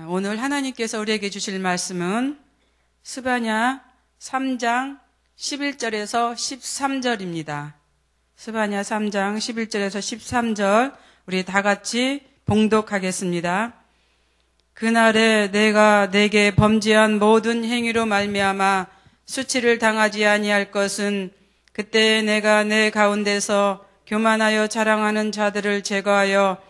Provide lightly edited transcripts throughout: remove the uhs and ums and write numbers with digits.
오늘 하나님께서 우리에게 주실 말씀은 스바냐 3장 11절에서 13절입니다. 스바냐 3장 11절에서 13절 우리 다 같이 봉독하겠습니다. 그날에 내가 내게 범죄한 모든 행위로 말미암아 수치를 당하지 아니할 것은 그때 내가 내 가운데서 교만하여 자랑하는 자들을 제거하여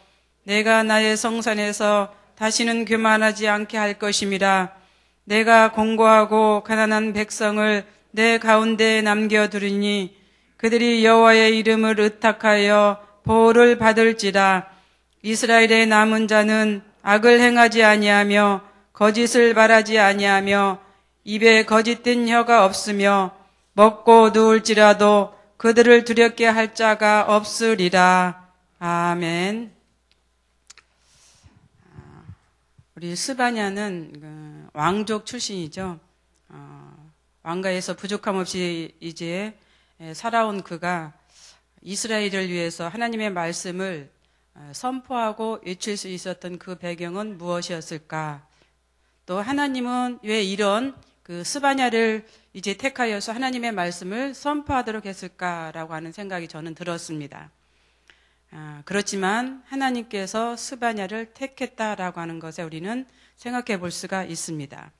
내가 나의 성산에서 다시는 교만하지 않게 할 것임이라. 내가 공고하고 가난한 백성을 내 가운데에 남겨두리니 그들이 여호와의 이름을 의탁하여 보호를 받을지라. 이스라엘의 남은 자는 악을 행하지 아니하며 거짓을 말하지 아니하며 입에 거짓된 혀가 없으며 먹고 누울지라도 그들을 두렵게 할 자가 없으리라. 아멘. 우리 스바냐는 왕족 출신이죠. 왕가에서 부족함 없이 이제 살아온 그가 이스라엘을 위해서 하나님의 말씀을 선포하고 외칠 수 있었던 그 배경은 무엇이었을까? 또 하나님은 왜 이런 그 스바냐를 이제 택하여서 하나님의 말씀을 선포하도록 했을까라고 하는 생각이 저는 들었습니다. 그렇지만 하나님께서 스바냐를 택했다라고 하는 것에 우리는 생각해 볼 수가 있습니다.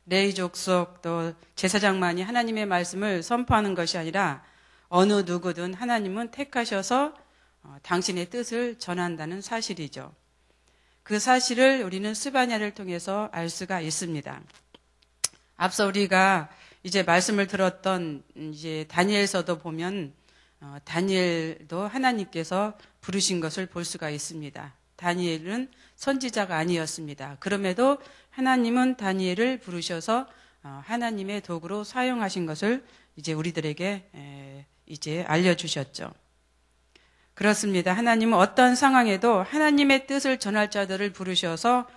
레위 족속 또 제사장만이 하나님의 말씀을 선포하는 것이 아니라 어느 누구든 하나님은 택하셔서 당신의 뜻을 전한다는 사실이죠. 그 사실을 우리는 스바냐를 통해서 알 수가 있습니다. 앞서 우리가 이제 말씀을 들었던 이제 다니엘서도 보면 다니엘도 하나님께서 부르신 것을 볼 수가 있습니다. 다니엘은 선지자가 아니었습니다. 그럼에도 하나님은 다니엘을 부르셔서 하나님의 도구로 사용하신 것을 이제 우리들에게 이제 알려주셨죠. 그렇습니다. 하나님은 어떤 상황에도 하나님의 뜻을 전할 자들을 부르셔서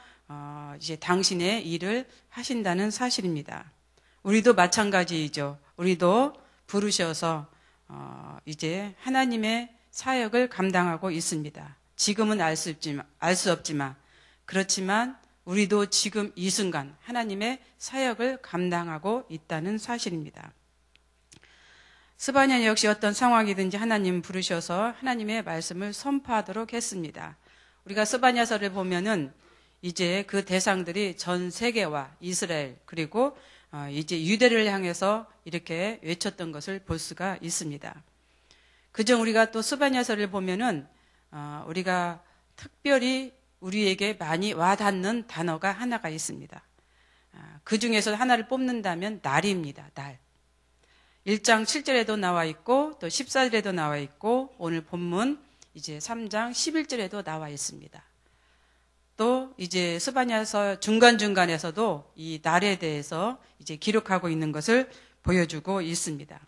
이제 당신의 일을 하신다는 사실입니다. 우리도 마찬가지이죠. 우리도 부르셔서 이제 하나님의 사역을 감당하고 있습니다. 지금은 알 수 없지만 그렇지만 우리도 지금 이 순간 하나님의 사역을 감당하고 있다는 사실입니다. 스바냐 역시 어떤 상황이든지 하나님 부르셔서 하나님의 말씀을 선포하도록 했습니다. 우리가 스바냐서를 보면은 이제 그 대상들이 전 세계와 이스라엘 그리고 이제 유대를 향해서 이렇게 외쳤던 것을 볼 수가 있습니다. 그중 우리가 또 스바냐서를 보면은 우리가 특별히 우리에게 많이 와닿는 단어가 하나가 있습니다. 그 중에서 하나를 뽑는다면 날입니다. 날. 1장 7절에도 나와 있고 또 14절에도 나와 있고 오늘 본문 이제 3장 11절에도 나와 있습니다. 또 이제 스바냐서 중간중간에서도 이 날에 대해서 이제 기록하고 있는 것을 보여주고 있습니다.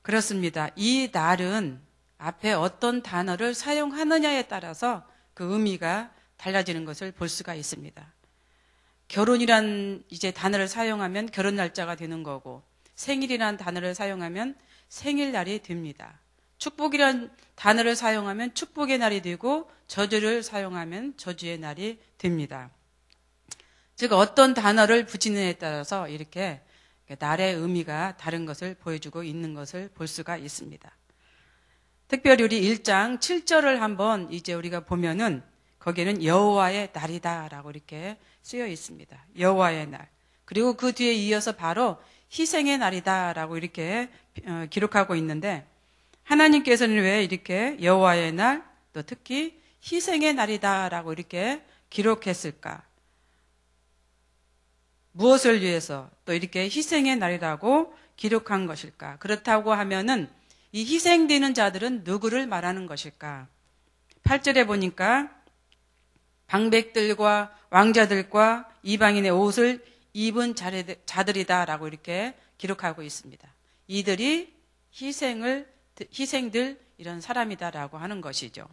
그렇습니다. 이 날은 앞에 어떤 단어를 사용하느냐에 따라서 그 의미가 달라지는 것을 볼 수가 있습니다. 결혼이란 이제 단어를 사용하면 결혼 날짜가 되는 거고 생일이란 단어를 사용하면 생일날이 됩니다. 축복이란 단어를 사용하면 축복의 날이 되고 저주를 사용하면 저주의 날이 됩니다. 즉 어떤 단어를 붙이느냐에 따라서 이렇게 날의 의미가 다른 것을 보여주고 있는 것을 볼 수가 있습니다. 특별히 우리 1장 7절을 한번 이제 우리가 보면은 거기에는 여호와의 날이다라고 이렇게 쓰여 있습니다. 여호와의 날. 그리고 그 뒤에 이어서 바로 희생의 날이다라고 이렇게 기록하고 있는데 하나님께서는 왜 이렇게 여호와의 날, 또 특히 희생의 날이다라고 이렇게 기록했을까? 무엇을 위해서 또 이렇게 희생의 날이라고 기록한 것일까? 그렇다고 하면은 이 희생되는 자들은 누구를 말하는 것일까? 8절에 보니까 방백들과 왕자들과 이방인의 옷을 입은 자들이다라고 이렇게 기록하고 있습니다. 이들이 희생들 이런 사람이다라고 하는 것이죠.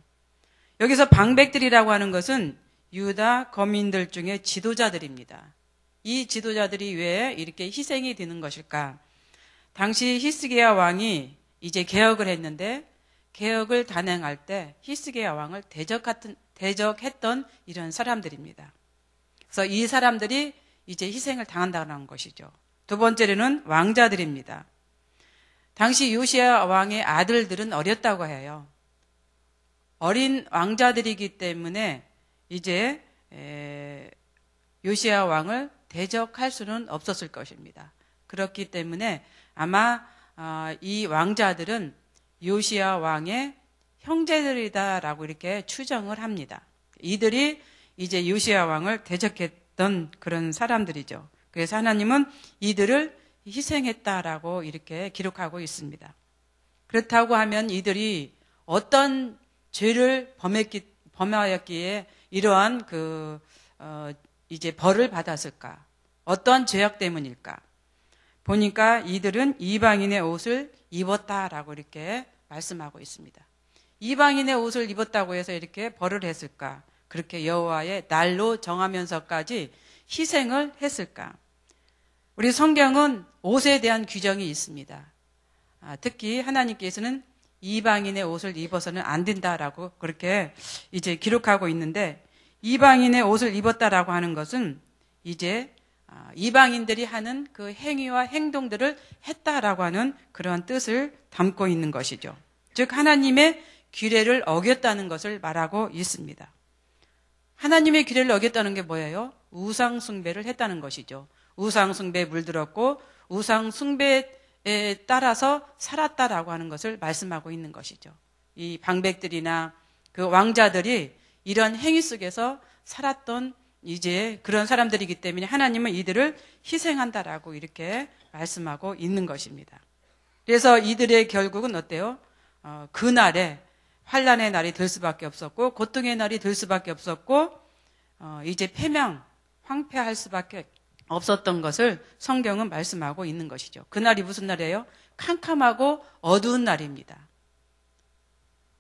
여기서 방백들이라고 하는 것은 유다 거민들 중에 지도자들입니다. 이 지도자들이 왜 이렇게 희생이 되는 것일까? 당시 히스기야 왕이 이제 개혁을 했는데 개혁을 단행할 때 히스기야 왕을 대적했던 이런 사람들입니다. 그래서 이 사람들이 이제 희생을 당한다는 것이죠. 두 번째로는 왕자들입니다. 당시 요시야 왕의 아들들은 어렸다고 해요. 어린 왕자들이기 때문에 이제 요시야 왕을 대적할 수는 없었을 것입니다. 그렇기 때문에 아마 이 왕자들은 요시야 왕의 형제들이다라고 이렇게 추정을 합니다. 이들이 이제 요시야 왕을 대적했던 그런 사람들이죠. 그래서 하나님은 이들을 희생했다라고 이렇게 기록하고 있습니다. 그렇다고 하면 이들이 어떤 죄를 범하였기에 이러한 이제 벌을 받았을까? 어떠한 죄악 때문일까? 보니까 이들은 이방인의 옷을 입었다라고 이렇게 말씀하고 있습니다. 이방인의 옷을 입었다고 해서 이렇게 벌을 했을까? 그렇게 여호와의 날로 정하면서까지 희생을 했을까? 우리 성경은 옷에 대한 규정이 있습니다. 특히 하나님께서는 이방인의 옷을 입어서는 안 된다라고 그렇게 이제 기록하고 있는데, 이방인의 옷을 입었다라고 하는 것은 이제 이방인들이 하는 그 행위와 행동들을 했다라고 하는 그러한 뜻을 담고 있는 것이죠. 즉 하나님의 규례를 어겼다는 것을 말하고 있습니다. 하나님의 규례를 어겼다는 게 뭐예요? 우상 숭배를 했다는 것이죠. 우상 숭배에 물들었고 우상 숭배에 따라서 살았다라고 하는 것을 말씀하고 있는 것이죠. 이 방백들이나 그 왕자들이 이런 행위 속에서 살았던 이제 그런 사람들이기 때문에 하나님은 이들을 희생한다라고 이렇게 말씀하고 있는 것입니다. 그래서 이들의 결국은 어때요? 그날에 환란의 날이 될 수밖에 없었고 고통의 날이 될 수밖에 없었고 이제 황폐할 수밖에 없었던 것을 성경은 말씀하고 있는 것이죠. 그날이 무슨 날이에요? 캄캄하고 어두운 날입니다.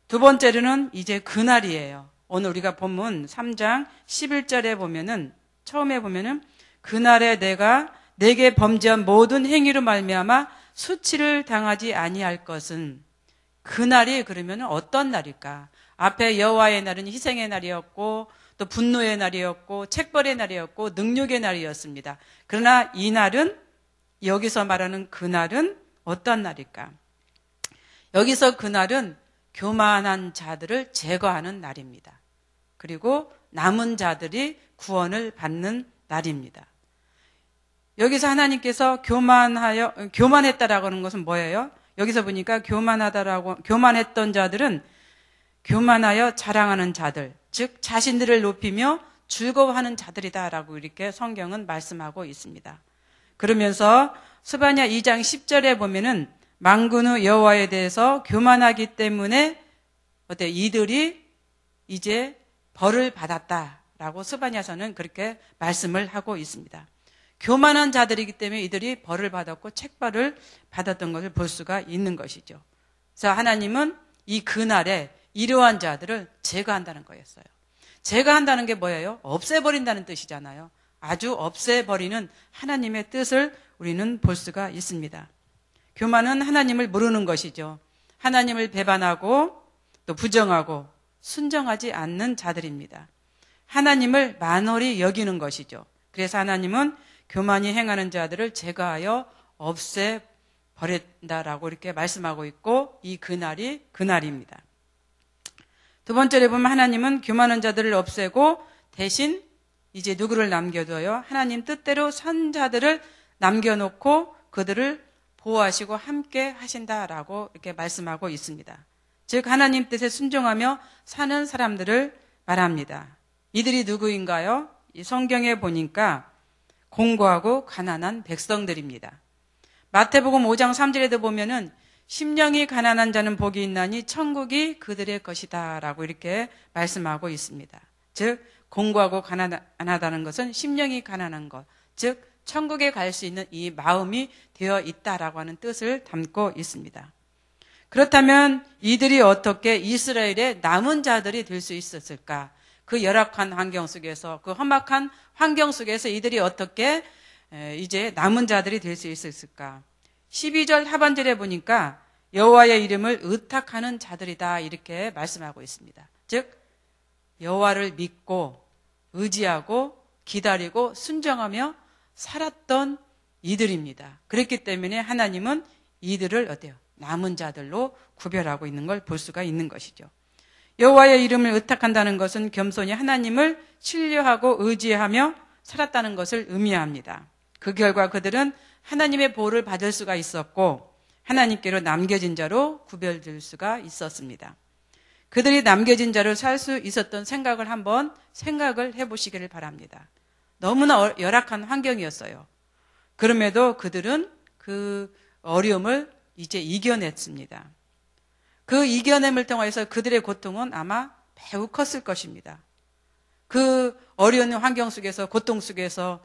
두 번째로는 이제 그날이에요. 오늘 우리가 본문 3장 11절에 보면은 처음에 보면은 그날에 내가 내게 범죄한 모든 행위로 말미암아 수치를 당하지 아니할 것은, 그날이 그러면 어떤 날일까? 앞에 여호와의 날은 희생의 날이었고 또 분노의 날이었고 책벌의 날이었고 능력의 날이었습니다. 그러나 이 날은, 여기서 말하는 그날은 어떤 날일까? 여기서 그날은 교만한 자들을 제거하는 날입니다. 그리고 남은 자들이 구원을 받는 날입니다. 여기서 하나님께서 교만했다라고 하는 것은 뭐예요? 여기서 보니까 교만했던 자들은 교만하여 자랑하는 자들, 즉 자신들을 높이며 즐거워하는 자들이다라고 이렇게 성경은 말씀하고 있습니다. 그러면서 스바냐 2장 10절에 보면은 만군의 여호와에 대해서 교만하기 때문에 이들이 이제 벌을 받았다라고 스바냐서는 그렇게 말씀을 하고 있습니다. 교만한 자들이기 때문에 이들이 벌을 받았고 책벌을 받았던 것을 볼 수가 있는 것이죠. 그래서 하나님은 이 그날에 이러한 자들을 제거한다는 거였어요. 제거한다는 게 뭐예요? 없애버린다는 뜻이잖아요. 아주 없애버리는 하나님의 뜻을 우리는 볼 수가 있습니다. 교만은 하나님을 모르는 것이죠. 하나님을 배반하고 또 부정하고 순정하지 않는 자들입니다. 하나님을 만홀히 여기는 것이죠. 그래서 하나님은 교만히 행하는 자들을 제거하여 없애버린다라고 이렇게 말씀하고 있고, 이 그날이 그날입니다. 두 번째로 보면 하나님은 교만한 자들을 없애고 대신 이제 누구를 남겨둬요? 하나님 뜻대로 선 자들을 남겨놓고 그들을 보호하시고 함께 하신다라고 이렇게 말씀하고 있습니다. 즉 하나님 뜻에 순종하며 사는 사람들을 말합니다. 이들이 누구인가요? 이 성경에 보니까 공고하고 가난한 백성들입니다. 마태복음 5장 3절에도 보면은 심령이 가난한 자는 복이 있나니 천국이 그들의 것이다 라고 이렇게 말씀하고 있습니다. 즉 공고하고 가난하다는 것은 심령이 가난한 것, 즉 천국에 갈 수 있는 이 마음이 되어 있다라고 하는 뜻을 담고 있습니다. 그렇다면 이들이 어떻게 이스라엘의 남은 자들이 될 수 있었을까? 그 열악한 환경 속에서, 그 험악한 환경 속에서 이들이 어떻게 이제 남은 자들이 될 수 있었을까? 12절 하반절에 보니까 여호와의 이름을 의탁하는 자들이다 이렇게 말씀하고 있습니다. 즉 여호와를 믿고 의지하고 기다리고 순종하며 살았던 이들입니다. 그렇기 때문에 하나님은 이들을 어때요? 남은 자들로 구별하고 있는 걸 볼 수가 있는 것이죠. 여호와의 이름을 의탁한다는 것은 겸손히 하나님을 신뢰하고 의지하며 살았다는 것을 의미합니다. 그 결과 그들은 하나님의 보호를 받을 수가 있었고 하나님께로 남겨진 자로 구별될 수가 있었습니다. 그들이 남겨진 자로 살 수 있었던 생각을 한번 생각을 해보시기를 바랍니다. 너무나 열악한 환경이었어요. 그럼에도 그들은 그 어려움을 이제 이겨냈습니다. 그 이겨냄을 통해서 그들의 고통은 아마 매우 컸을 것입니다. 그 어려운 환경 속에서, 고통 속에서,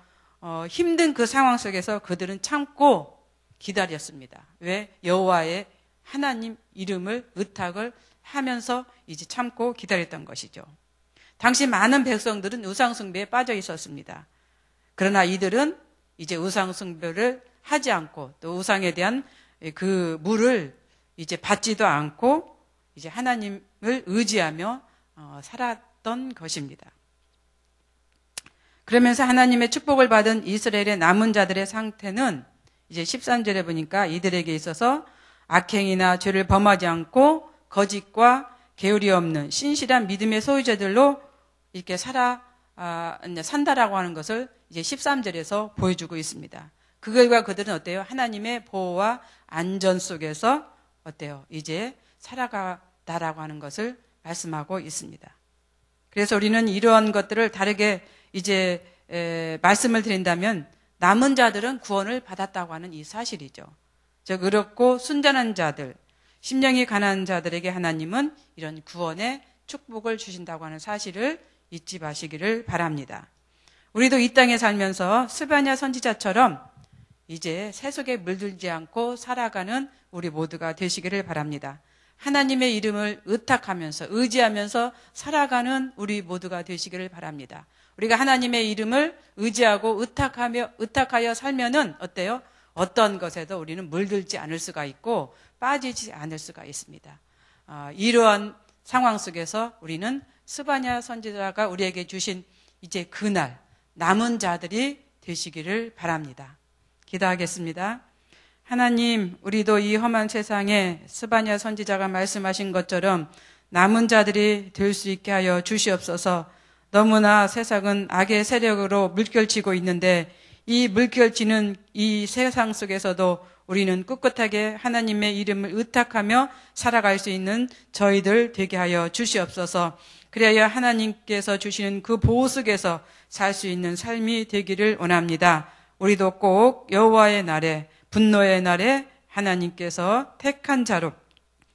힘든 그 상황 속에서 그들은 참고 기다렸습니다. 왜? 여호와의 하나님 이름을 의탁을 하면서 이제 참고 기다렸던 것이죠. 당시 많은 백성들은 우상숭배에 빠져 있었습니다. 그러나 이들은 이제 우상숭배를 하지 않고 또 우상에 대한 그 물을 이제 받지도 않고 이제 하나님을 의지하며 살았던 것입니다. 그러면서 하나님의 축복을 받은 이스라엘의 남은 자들의 상태는 이제 13절에 보니까 이들에게 있어서 악행이나 죄를 범하지 않고 거짓과 게으리 없는 신실한 믿음의 소유자들로 이렇게 산다라고 하는 것을 이제 13절에서 보여주고 있습니다. 그 결과 그들은 어때요? 하나님의 보호와 안전 속에서 어때요? 이제 살아가다라고 하는 것을 말씀하고 있습니다. 그래서 우리는 이러한 것들을 다르게 이제 말씀을 드린다면 남은 자들은 구원을 받았다고 하는 이 사실이죠. 즉 의롭고 순전한 자들, 심령이 가난한 자들에게 하나님은 이런 구원의 축복을 주신다고 하는 사실을 잊지 마시기를 바랍니다. 우리도 이 땅에 살면서 스바냐 선지자처럼 이제 세속에 물들지 않고 살아가는 우리 모두가 되시기를 바랍니다. 하나님의 이름을 의탁하면서 의지하면서 살아가는 우리 모두가 되시기를 바랍니다. 우리가 하나님의 이름을 의지하고 의탁하여 살면은 어때요? 어떤 것에도 우리는 물들지 않을 수가 있고 빠지지 않을 수가 있습니다. 이러한 상황 속에서 우리는 스바냐 선지자가 우리에게 주신 이제 그날 남은 자들이 되시기를 바랍니다. 기도하겠습니다. 하나님, 우리도 이 험한 세상에 스바냐 선지자가 말씀하신 것처럼 남은 자들이 될 수 있게 하여 주시옵소서. 너무나 세상은 악의 세력으로 물결치고 있는데 이 물결치는 이 세상 속에서도 우리는 꿋꿋하게 하나님의 이름을 의탁하며 살아갈 수 있는 저희들 되게 하여 주시옵소서. 그래야 하나님께서 주시는 그 보호 속에서 살 수 있는 삶이 되기를 원합니다. 우리도 꼭 여호와의 날에, 분노의 날에 하나님께서 택한 자로,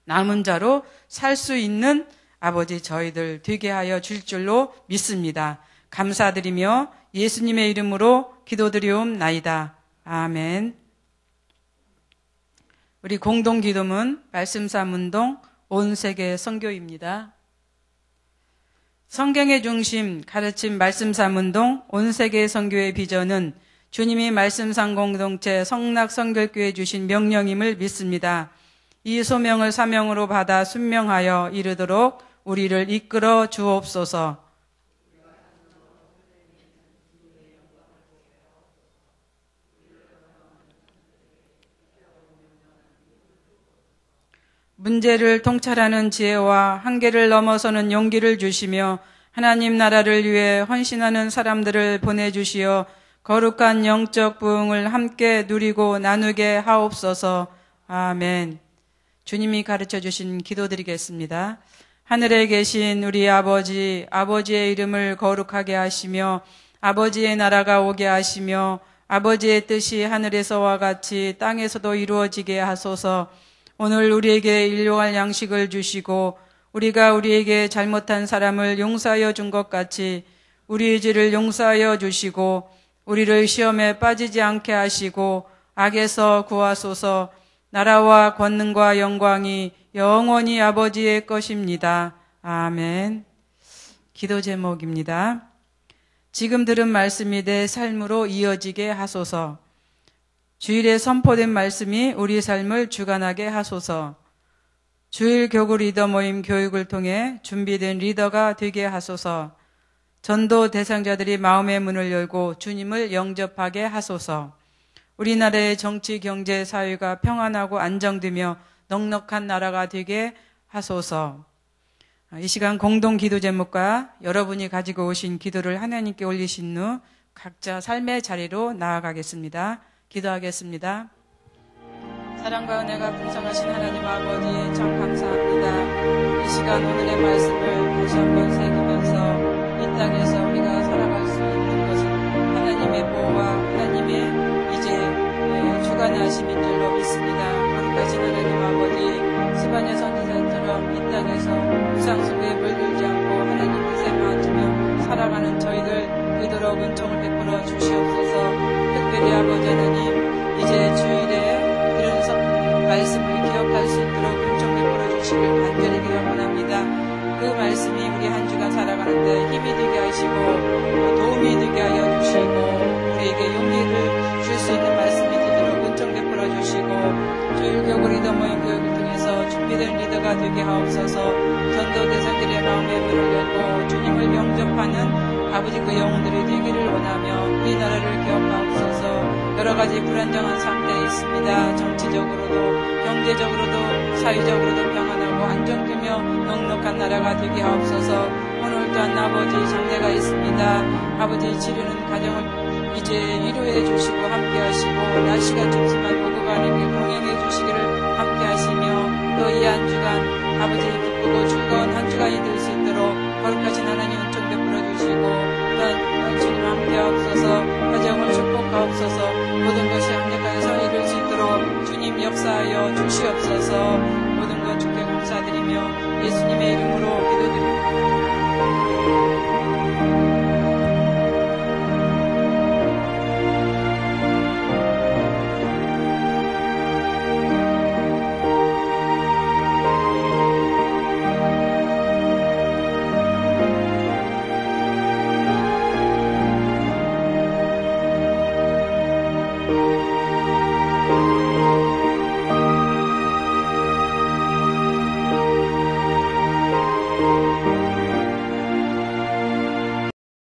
남은 자로 살 수 있는 아버지 저희들 되게 하여 줄 줄로 믿습니다. 감사드리며 예수님의 이름으로 기도드리옵나이다. 아멘. 우리 공동 기도문 말씀삼 운동 온 세계 선교입니다. 성경의 중심 가르침 말씀삼 운동 온 세계 선교의 비전은 주님이 말씀상 공동체 성락성결교회 주신 명령임을 믿습니다. 이 소명을 사명으로 받아 순명하여 이르도록 우리를 이끌어 주옵소서. 문제를 통찰하는 지혜와 한계를 넘어서는 용기를 주시며 하나님 나라를 위해 헌신하는 사람들을 보내주시어 거룩한 영적 부흥을 함께 누리고 나누게 하옵소서. 아멘. 주님이 가르쳐 주신 기도드리겠습니다. 하늘에 계신 우리 아버지, 아버지의 이름을 거룩하게 하시며 아버지의 나라가 오게 하시며 아버지의 뜻이 하늘에서와 같이 땅에서도 이루어지게 하소서. 오늘 우리에게 일용할 양식을 주시고 우리가 우리에게 잘못한 사람을 용서하여 준 것 같이 우리의 죄를 용서하여 주시고 우리를 시험에 빠지지 않게 하시고 악에서 구하소서. 나라와 권능과 영광이 영원히 아버지의 것입니다. 아멘. 기도 제목입니다. 지금 들은 말씀이 내 삶으로 이어지게 하소서. 주일에 선포된 말씀이 우리 삶을 주관하게 하소서. 주일 교구 리더 모임 교육을 통해 준비된 리더가 되게 하소서. 전도 대상자들이 마음의 문을 열고 주님을 영접하게 하소서. 우리나라의 정치, 경제, 사회가 평안하고 안정되며 넉넉한 나라가 되게 하소서. 이 시간 공동 기도 제목과 여러분이 가지고 오신 기도를 하나님께 올리신 후 각자 삶의 자리로 나아가겠습니다. 기도하겠습니다. 사랑과 은혜가 풍성하신 하나님 아버지 참 감사합니다. 이 시간 오늘의 말씀을 다시 한번 새기면서 이 땅에서 우리가 살아갈 수 있는 것은 하나님의 보호와 하나님의 이제 주관하심인 줄로 믿습니다. 거룩하신 하나님 아버지 스바냐 선지자처럼 이 땅에서 우상숭배에 물들지 않고 하나님 뜻에 맞추며 살아가는 저희들 그토록 은총을 베풀어 주시옵소서. 특별히 아버지 하나님 이제 주일에 들은 말씀을 기억할 수 있도록 은총 베풀어 주시길 간절히 기도합니다. 그 말씀이 우리 한 주간 살아가는데 힘이 되게 하시고 도움이 되게 하여 주시고 우리에게 용기를 줄 수 있는 말씀이 되도록 은총 베풀어 주시고 주일교구 리더 모임 교육을 통해서 준비된 리더가 되게 하옵소서. 전도 대상들의 마음의 문을 열고 주님을 영접하는 아버지 그 영혼들이 되기를 원하며 우리나라를 기억하옵소서. 여러 가지 불안정한 상태에 있습니다. 정치적으로도 경제적으로도 사회적으로도 평안하고 안정되며 넉넉한 나라가 되게 하옵소서. 오늘 또한 아버지 장례가 있습니다. 아버지 지르는 가정을 이제 위로해 주시고 함께 하시고 날씨가 춥지만 보고가 아니게 동행해 주시기를 함께 하시며 또 이 한 주간 아버지 기쁘고 즐거운 한 주간이 될 수 있도록 거룩하신 하나님 은총 베풀어 주시고